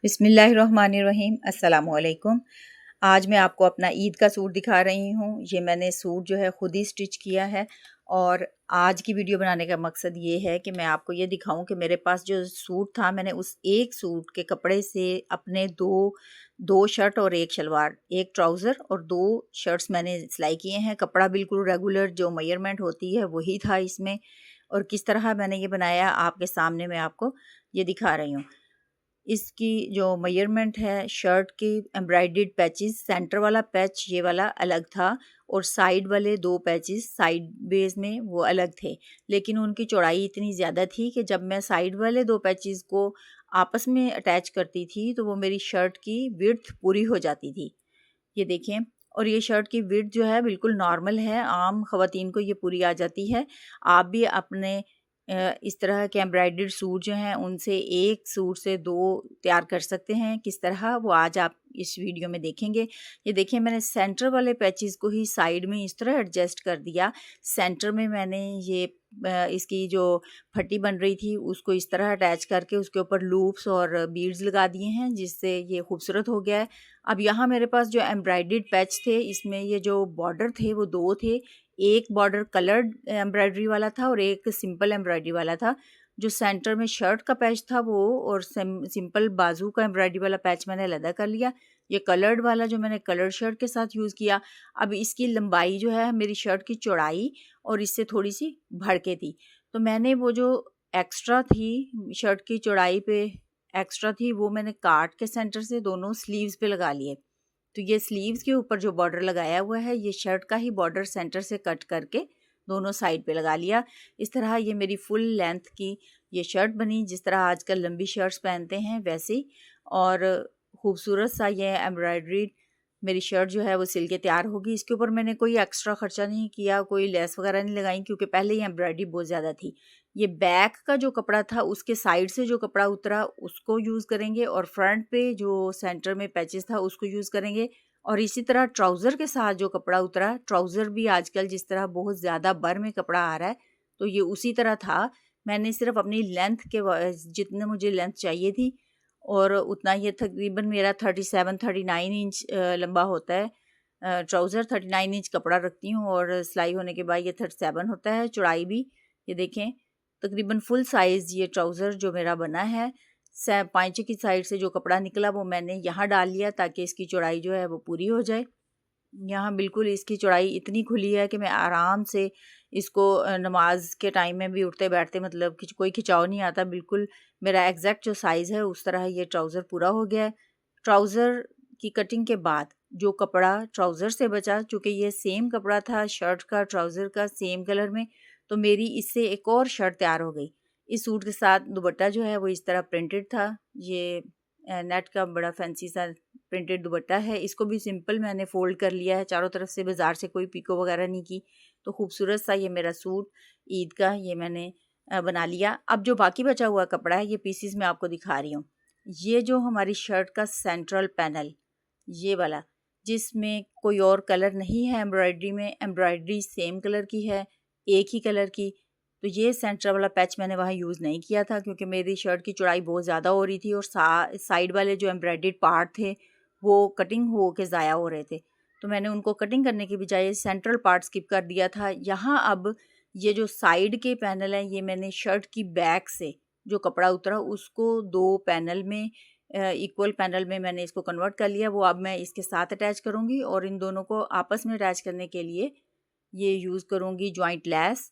बिस्मिल्लाहिर्रहमानिर्रहीम अस्सलाम वालेकुम। आज मैं आपको अपना ईद का सूट दिखा रही हूँ। ये मैंने सूट जो है ख़ुद ही स्टिच किया है और आज की वीडियो बनाने का मकसद ये है कि मैं आपको ये दिखाऊं कि मेरे पास जो सूट था मैंने उस एक सूट के कपड़े से अपने दो शर्ट और एक शलवार, एक ट्राउज़र और दो शर्ट्स मैंने सिलाई किए हैं। कपड़ा बिल्कुल रेगुलर जो मेजरमेंट होती है वही था इसमें, और किस तरह मैंने ये बनाया आपके सामने मैं आपको ये दिखा रही हूँ। इसकी जो मेजरमेंट है, शर्ट की एम्ब्रॉयडर्ड पैचेस, सेंटर वाला पैच ये वाला अलग था और साइड वाले दो पैचेस साइड बेस में वो अलग थे, लेकिन उनकी चौड़ाई इतनी ज़्यादा थी कि जब मैं साइड वाले दो पैचेस को आपस में अटैच करती थी तो वो मेरी शर्ट की विड्थ पूरी हो जाती थी। ये देखें, और ये शर्ट की विड्थ जो है बिल्कुल नॉर्मल है, आम ख़वातीन को ये पूरी आ जाती है। आप भी अपने इस तरह के एम्ब्रॉयडर्ड सूट जो हैं उनसे एक सूट से दो तैयार कर सकते हैं। किस तरह, वो आज आप इस वीडियो में देखेंगे। ये देखिए, मैंने सेंटर वाले पैचेस को ही साइड में इस तरह एडजस्ट कर दिया। सेंटर में मैंने ये इसकी जो फट्टी बन रही थी उसको इस तरह अटैच करके उसके ऊपर लूप्स और बीड्स लगा दिए हैं, जिससे ये खूबसूरत हो गया है। अब यहाँ मेरे पास जो एम्ब्रॉयडर्ड पैच थे, इसमें ये जो बॉर्डर थे वो दो थे। एक बॉर्डर कलर्ड एम्ब्रॉयडरी वाला था और एक सिंपल एम्ब्रॉयडरी वाला था। जो सेंटर में शर्ट का पैच था वो, और सिंपल बाजू का एम्ब्रॉयडरी वाला पैच मैंने अलग कर लिया। ये कलर्ड वाला जो मैंने कलर्ड शर्ट के साथ यूज़ किया। अब इसकी लंबाई जो है मेरी शर्ट की चौड़ाई और इससे थोड़ी सी बढ़ के थी, तो मैंने वो जो एक्स्ट्रा थी शर्ट की चौड़ाई पे एक्स्ट्रा थी वो मैंने काट के सेंटर से दोनों स्लीव्स पे लगा लिए। तो ये स्लीव्स के ऊपर जो बॉर्डर लगाया हुआ है ये शर्ट का ही बॉर्डर सेंटर से कट करके दोनों साइड पे लगा लिया। इस तरह ये मेरी फुल लेंथ की ये शर्ट बनी, जिस तरह आजकल लंबी शर्ट्स पहनते हैं वैसी। और खूबसूरत सा ये एम्ब्रॉयडरी मेरी शर्ट जो है वो सिल के तैयार होगी। इसके ऊपर मैंने कोई एक्स्ट्रा खर्चा नहीं किया, कोई लेस वगैरह नहीं लगाई, क्योंकि पहले ही एम्ब्रॉयडरी बहुत ज़्यादा थी। ये बैक का जो कपड़ा था उसके साइड से जो कपड़ा उतरा उसको यूज़ करेंगे, और फ्रंट पे जो सेंटर में पैचेस था उसको यूज़ करेंगे। और इसी तरह ट्राउज़र के साथ जो कपड़ा उतरा, ट्राउज़र भी आजकल जिस तरह बहुत ज़्यादा बर में कपड़ा आ रहा है, तो ये उसी तरह था। मैंने सिर्फ अपनी लेंथ के जितने मुझे लेंथ चाहिए थी, और उतना ये तकरीबन मेरा 37-39 इंच लंबा होता है ट्राउज़र। 39 इंच कपड़ा रखती हूँ और सिलाई होने के बाद ये 37 होता है चौड़ाई भी। ये देखें, तकरीबन फुल साइज़ ये ट्राउज़र जो मेरा बना है। पांचे की साइड से जो कपड़ा निकला वो मैंने यहाँ डाल लिया ताकि इसकी चौड़ाई जो है वो पूरी हो जाए। यहाँ बिल्कुल इसकी चौड़ाई इतनी खुली है कि मैं आराम से इसको नमाज के टाइम में भी उठते बैठते, मतलब कोई खिंचाव नहीं आता। बिल्कुल मेरा एग्जैक्ट जो साइज़ है उस तरह ये ट्राउज़र पूरा हो गया है। ट्राउज़र की कटिंग के बाद जो कपड़ा ट्राउज़र से बचा, चूँकि ये सेम कपड़ा था शर्ट का ट्राउज़र का सेम कलर में, तो मेरी इससे एक और शर्ट तैयार हो गई। इस सूट के साथ दुपट्टा जो है वो इस तरह प्रिंटेड था। ये नेट का बड़ा फैंसी सा प्रिंटेड दुपट्टा है। इसको भी सिंपल मैंने फ़ोल्ड कर लिया है चारों तरफ से, बाज़ार से कोई पिको वगैरह नहीं की। तो खूबसूरत सा ये मेरा सूट ईद का ये मैंने बना लिया। अब जो बाकी बचा हुआ कपड़ा है ये पीसीस में आपको दिखा रही हूँ। ये जो हमारी शर्ट का सेंट्रल पैनल ये वाला, जिसमें कोई और कलर नहीं है एम्ब्रॉयडरी में, एम्ब्रॉयडरी सेम कलर की है, एक ही कलर की। तो ये सेंटर वाला पैच मैंने वहाँ यूज़ नहीं किया था क्योंकि मेरी शर्ट की चौड़ाई बहुत ज़्यादा हो रही थी और साइड वाले जो एम्ब्रॉयडर्ड पार्ट थे वो कटिंग हो के ज़ाया हो रहे थे। तो मैंने उनको कटिंग करने की बजाय सेंट्रल पार्ट स्किप कर दिया था। यहाँ अब ये जो साइड के पैनल हैं ये मैंने शर्ट की बैक से जो कपड़ा उतरा उसको दो पैनल में इक्वल पैनल में मैंने इसको कन्वर्ट कर लिया। वो अब मैं इसके साथ अटैच करूँगी और इन दोनों को आपस में अटैच करने के लिए ये यूज़ करूँगी जॉइंट लेस।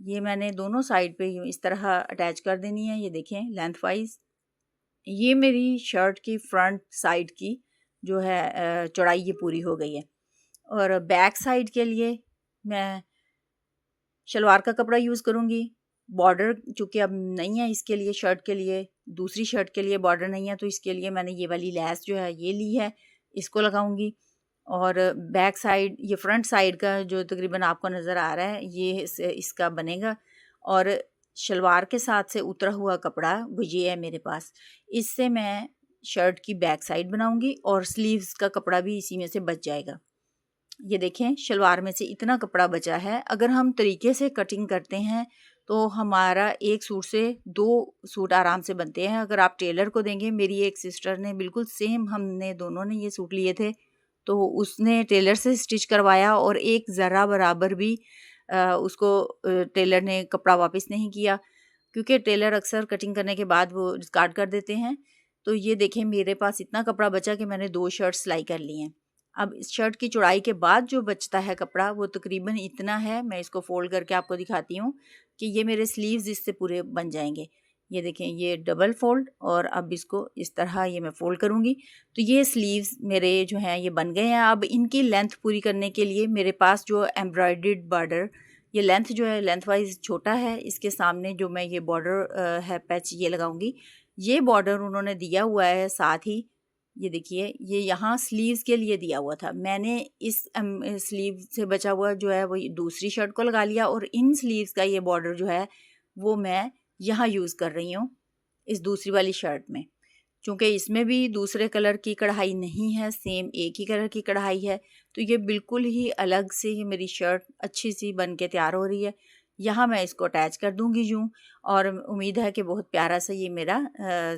ये मैंने दोनों साइड पे इस तरह अटैच कर देनी है। ये देखें लेंथ वाइज ये मेरी शर्ट की फ्रंट साइड की जो है चौड़ाई ये पूरी हो गई है। और बैक साइड के लिए मैं शलवार का कपड़ा यूज़ करूँगी। बॉर्डर चूँकि अब नहीं है इसके लिए, शर्ट के लिए, दूसरी शर्ट के लिए बॉर्डर नहीं है, तो इसके लिए मैंने ये वाली लेस जो है ये ली है, इसको लगाऊंगी। और बैक साइड ये फ्रंट साइड का जो तकरीबन आपको नज़र आ रहा है ये इसका बनेगा। और शलवार के साथ से उतरा हुआ कपड़ा वो ये है मेरे पास, इससे मैं शर्ट की बैक साइड बनाऊंगी और स्लीव्स का कपड़ा भी इसी में से बच जाएगा। ये देखें, शलवार में से इतना कपड़ा बचा है। अगर हम तरीके से कटिंग करते हैं तो हमारा एक सूट से 2 सूट आराम से बनते हैं। अगर आप टेलर को देंगे, मेरी एक सिस्टर ने बिल्कुल सेम, हमने दोनों ने ये सूट लिए थे, तो उसने टेलर से स्टिच करवाया और एक ज़रा बराबर भी उसको टेलर ने कपड़ा वापस नहीं किया, क्योंकि टेलर अक्सर कटिंग करने के बाद वो डिस्कार्ड कर देते हैं। तो ये देखें, मेरे पास इतना कपड़ा बचा कि मैंने 2 शर्ट सिलाई कर ली हैं। अब इस शर्ट की चौड़ाई के बाद जो बचता है कपड़ा, वो तकरीबन इतना है। मैं इसको फ़ोल्ड करके आपको दिखाती हूँ कि ये मेरे स्लीव्स इससे पूरे बन जाएंगे। ये देखें, ये डबल फ़ोल्ड, और अब इसको इस तरह ये मैं फ़ोल्ड करूँगी तो ये स्लीव्स मेरे जो हैं ये बन गए हैं। अब इनकी लेंथ पूरी करने के लिए मेरे पास जो एम्ब्रॉयडर्ड बॉर्डर, ये लेंथ जो है लेंथ वाइज छोटा है, इसके सामने जो मैं ये बॉर्डर है पैच ये लगाऊंगी। ये बॉर्डर उन्होंने दिया हुआ है साथ ही, ये देखिए, ये यहाँ स्लीव्स के लिए दिया हुआ था। मैंने इस स्लीव से बचा हुआ जो है वो दूसरी शर्ट को लगा लिया, और इन स्लीव्स का ये बॉर्डर जो है वो मैं यहाँ यूज़ कर रही हूँ इस दूसरी वाली शर्ट में। चूँकि इसमें भी दूसरे कलर की कढ़ाई नहीं है, सेम एक ही कलर की कढ़ाई है, तो ये बिल्कुल ही अलग से ही मेरी शर्ट अच्छी सी बन के तैयार हो रही है। यहाँ मैं इसको अटैच कर दूँगी यूँ, और उम्मीद है कि बहुत प्यारा सा ये मेरा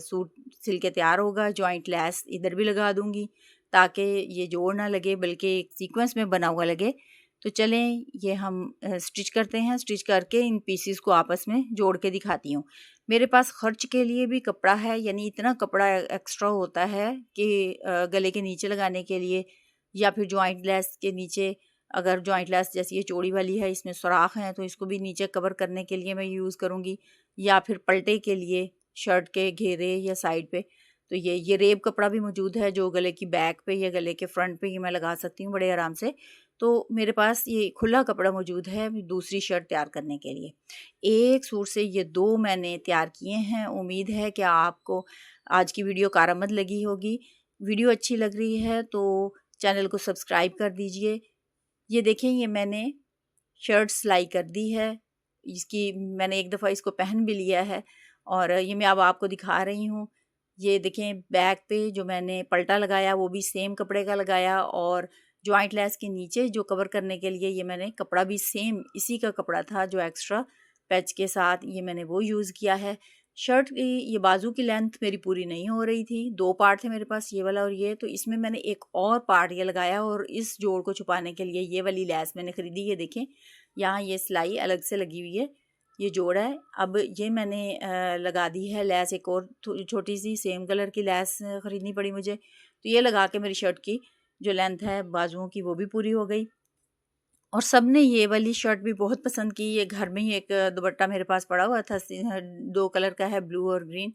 सूट सिल के तैयार होगा। जॉइंट लेस इधर भी लगा दूँगी ताकि ये जोड़ ना लगे, बल्कि एक सीक्वेंस में बना हुआ लगे। तो चलें ये हम स्टिच करते हैं। स्टिच करके इन पीसीस को आपस में जोड़ के दिखाती हूँ। मेरे पास खर्च के लिए भी कपड़ा है, यानी इतना कपड़ा एक्स्ट्रा होता है कि गले के नीचे लगाने के लिए, या फिर जॉइंट लेस के नीचे, अगर जॉइंट लेस जैसी ये चौड़ी वाली है, इसमें सुराख हैं, तो इसको भी नीचे कवर करने के लिए मैं यूज़ करूँगी, या फिर पलटे के लिए शर्ट के घेरे या साइड पे। तो ये रेब कपड़ा भी मौजूद है जो गले की बैक पे या गले के फ्रंट पे ये मैं लगा सकती हूँ बड़े आराम से। तो मेरे पास ये खुला कपड़ा मौजूद है दूसरी शर्ट तैयार करने के लिए। एक सूट से ये 2 मैंने तैयार किए हैं। उम्मीद है कि आपको आज की वीडियो कारआमद लगी होगी। वीडियो अच्छी लग रही है तो चैनल को सब्सक्राइब कर दीजिए। ये देखें, ये मैंने शर्ट सिलाई कर दी है। इसकी मैंने एक दफ़ा इसको पहन भी लिया है, और ये मैं अब आपको दिखा रही हूँ। ये देखें, बैक पे जो मैंने पल्टा लगाया वो भी सेम कपड़े का लगाया, और जॉइंट लेस के नीचे जो कवर करने के लिए ये मैंने कपड़ा भी सेम इसी का कपड़ा था जो एक्स्ट्रा पैच के साथ ये मैंने वो यूज़ किया है। शर्ट की ये बाजू की लेंथ मेरी पूरी नहीं हो रही थी, 2 पार्ट थे मेरे पास, ये वाला और ये, तो इसमें मैंने एक और पार्ट ये लगाया, और इस जोड़ को छुपाने के लिए ये वाली लेस मैंने ख़रीदी। ये देखें, यहाँ ये सिलाई अलग से लगी हुई है, ये जोड़ है। अब ये मैंने लगा दी है लेस, एक और छोटी सी सेम कलर की लेस ख़रीदनी पड़ी मुझे। तो ये लगा के मेरी शर्ट की जो लेंथ है बाजुओं की वो भी पूरी हो गई। और सब ने ये वाली शर्ट भी बहुत पसंद की। ये घर में ही एक दुपट्टा मेरे पास पड़ा हुआ था, 2 कलर का है, ब्लू और ग्रीन,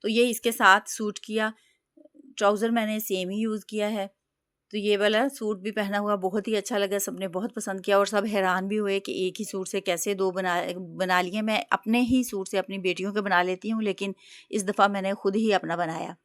तो ये इसके साथ सूट किया। ट्राउज़र मैंने सेम ही यूज़ किया है। तो ये वाला सूट भी पहना हुआ बहुत ही अच्छा लगा, सबने बहुत पसंद किया, और सब हैरान भी हुए कि एक ही सूट से कैसे 2 बना लिए। मैं अपने ही सूट से अपनी बेटियों के बना लेती हूँ, लेकिन इस दफ़ा मैंने खुद ही अपना बनाया।